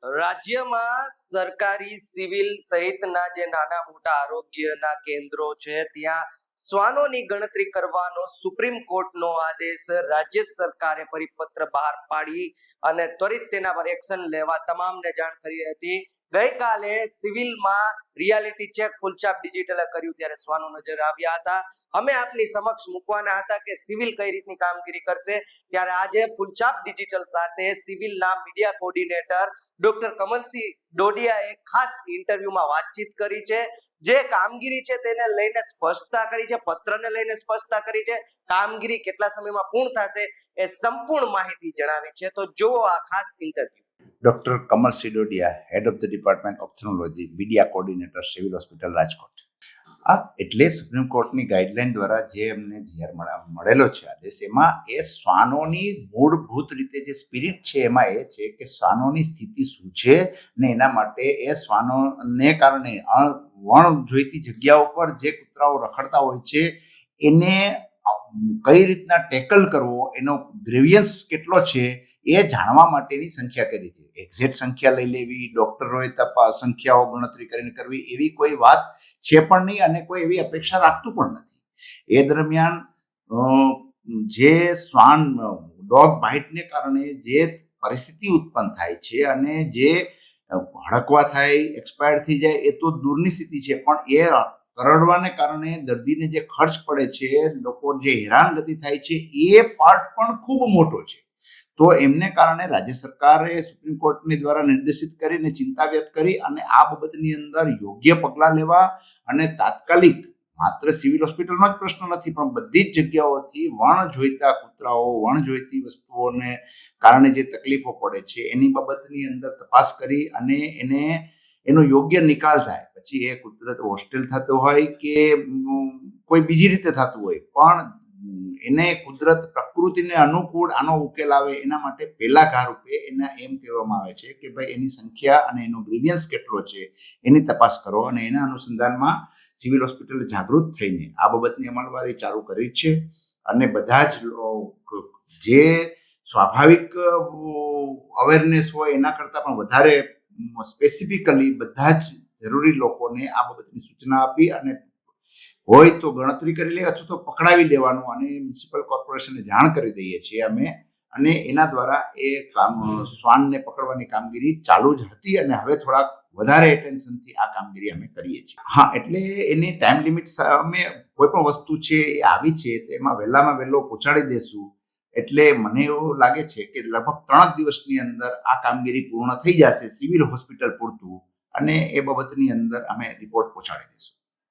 રાજ્યમાં સરકારી સિવિલ સહિતના જે નાના મોટા આરોગ્યના કેન્દ્રો છે ત્યાં શ્વાનોની ગણતરી કરવાનો સુપ્રીમ કોર્ટનો આદેશ રાજ્ય સરકારે પરિપત્ર બહાર પાડી અને ત્વરિત તેના પર એક્શન લેવા તમામને જાણ કરી હતી. ગઈકાલે સિવિલમાં રિયાલિટી ચેક ફૂલચાપ ડિજિટલે કર્યું ત્યારે શ્વાનો નજર આવ્યા હતા. અમે આપની સમક્ષ મૂકવાના હતા કે સિવિલ કઈ રીતની કામગીરી કરશે, ત્યારે આજે ફૂલચાપ ડિજિટલ સાથે સિવિલના મીડિયા કોર્ડિનેટર ડોક્ટર કમલસિંહ ડોડિયાએ ખાસ ઇન્ટરવ્યુમાં વાતચીત કરી છે. જે કામગીરી છે તેને લઈને સ્પષ્ટતા કરી છે, પત્રને લઈને સ્પષ્ટતા કરી છે, કામગીરી કેટલા સમયમાં પૂર્ણ થશે એ સંપૂર્ણ માહિતી જણાવી છે. તો જુઓ આ ખાસ interview. Doctor Kamal Sidodiya, head of the department ophthalmology, media coordinator, civil hospital, Rajkot. એટલે સુપ્રીમ કોર્ટની ગાઈડલાઈન દ્વારા જે અમને જીઆર મળેલો છે આદેશ, એમાં એ શ્વાનોની મૂળભૂત રીતે જે સ્પિરિટ છે એમાં એ છે કે શ્વાનોની સ્થિતિ શું છે ને એના માટે એ શ્વાનોને કારણે વણ જોઈતી જગ્યા ઉપર જે કૂતરાઓ રખડતા હોય છે એને કઈ રીતના ટેકલ કરવો, એનો ગ્રેવિયન્સ કેટલો છે એ જાણવા માટેની સંખ્યા કરી છે. એક્ઝેક્ટ સંખ્યા લઈ લેવી, ડોક્ટરોએ સંખ્યાઓ ગણતરી કરીને કરવી એવી કોઈ વાત છે પણ નહીં અને કોઈ એવી અપેક્ષા રાખતું પણ નથી. એ દરમિયાન જે શ્વાન ડોગ બાઇટને કારણે જે પરિસ્થિતિ ઉત્પન્ન થાય છે અને જે હડકવા થાય, એક્સપાયર થઈ જાય એ તો દૂરની સ્થિતિ છે, પણ એ કરડવાને કારણે દર્દીને જે ખર્ચ પડે છે, લોકો જે હેરાનગતિ થાય છે એ પાર્ટ પણ ખૂબ મોટો છે. તો એમને કારણે રાજ્ય સરકારે સુપ્રીમ કોર્ટની દ્વારા નિર્દેશિત કરીને ચિંતા વ્યક્ત કરી અને આ બાબતની અંદર યોગ્ય પગલાં લેવા અને તાત્કાલિક માત્ર સિવિલ હોસ્પિટલનો જ પ્રશ્ન નથી પણ બધી જ જગ્યાઓથી વણ જોઈતા કૂતરાઓ, વણ જોઈતી વસ્તુઓને કારણે જે તકલીફો પડે છે એની બાબતની અંદર તપાસ કરી અને એનો યોગ્ય નિકાલ થાય. પછી એ કુદરત હોસ્ટેલ થતો હોય કે કોઈ બીજી રીતે થતું હોય, પણ એને કુદરત પ્રકૃતિને અનુકૂળ આનો ઉકેલ આવે એના માટે પહેલા ઘારૂપે એને એમ કહેવામાં આવે છે કે ભાઈ એની સંખ્યા અને એનો ગ્રીવિયન્સ કેટલો છે એની તપાસ કરો અને એના અનુસંધાનમાં સિવિલ હોસ્પિટલે જાગૃત થઈને આ બાબતની અમલવારી ચાલુ કરી છે અને બધા જ જે સ્વાભાવિક અવેરનેસ હોય એના કરતાં પણ વધારે સ્પેસિફિકલી બધા જ જરૂરી લોકોને આ બાબતની સૂચના આપી અને હોય તો ગણતરી કરી લે અથવા તો પકડાવી દેવાનું અને મ્યુનિસિપલ કોર્પોરેશનને જાણ કરી દઈએ છીએ અમે. અને એના દ્વારા એ શ્વાનને પકડવાની કામગીરી ચાલુ જ હતી અને હવે થોડાક વધારે એટેન્શનથી આ કામગીરી અમે કરીએ છીએ. હા, એટલે એની ટાઈમ લિમિટ અમે કોઈ પણ વસ્તુ છે એ આવી છે તો એમાં વહેલામાં વહેલો પહોંચાડી દેશું. એટલે મને એવું લાગે છે કે લગભગ 3 દિવસની અંદર આ કામગીરી પૂર્ણ થઈ જશે સિવિલ હોસ્પિટલ પૂરતું અને એ બાબતની અંદર અમે રિપોર્ટ પહોંચાડી દઈશું.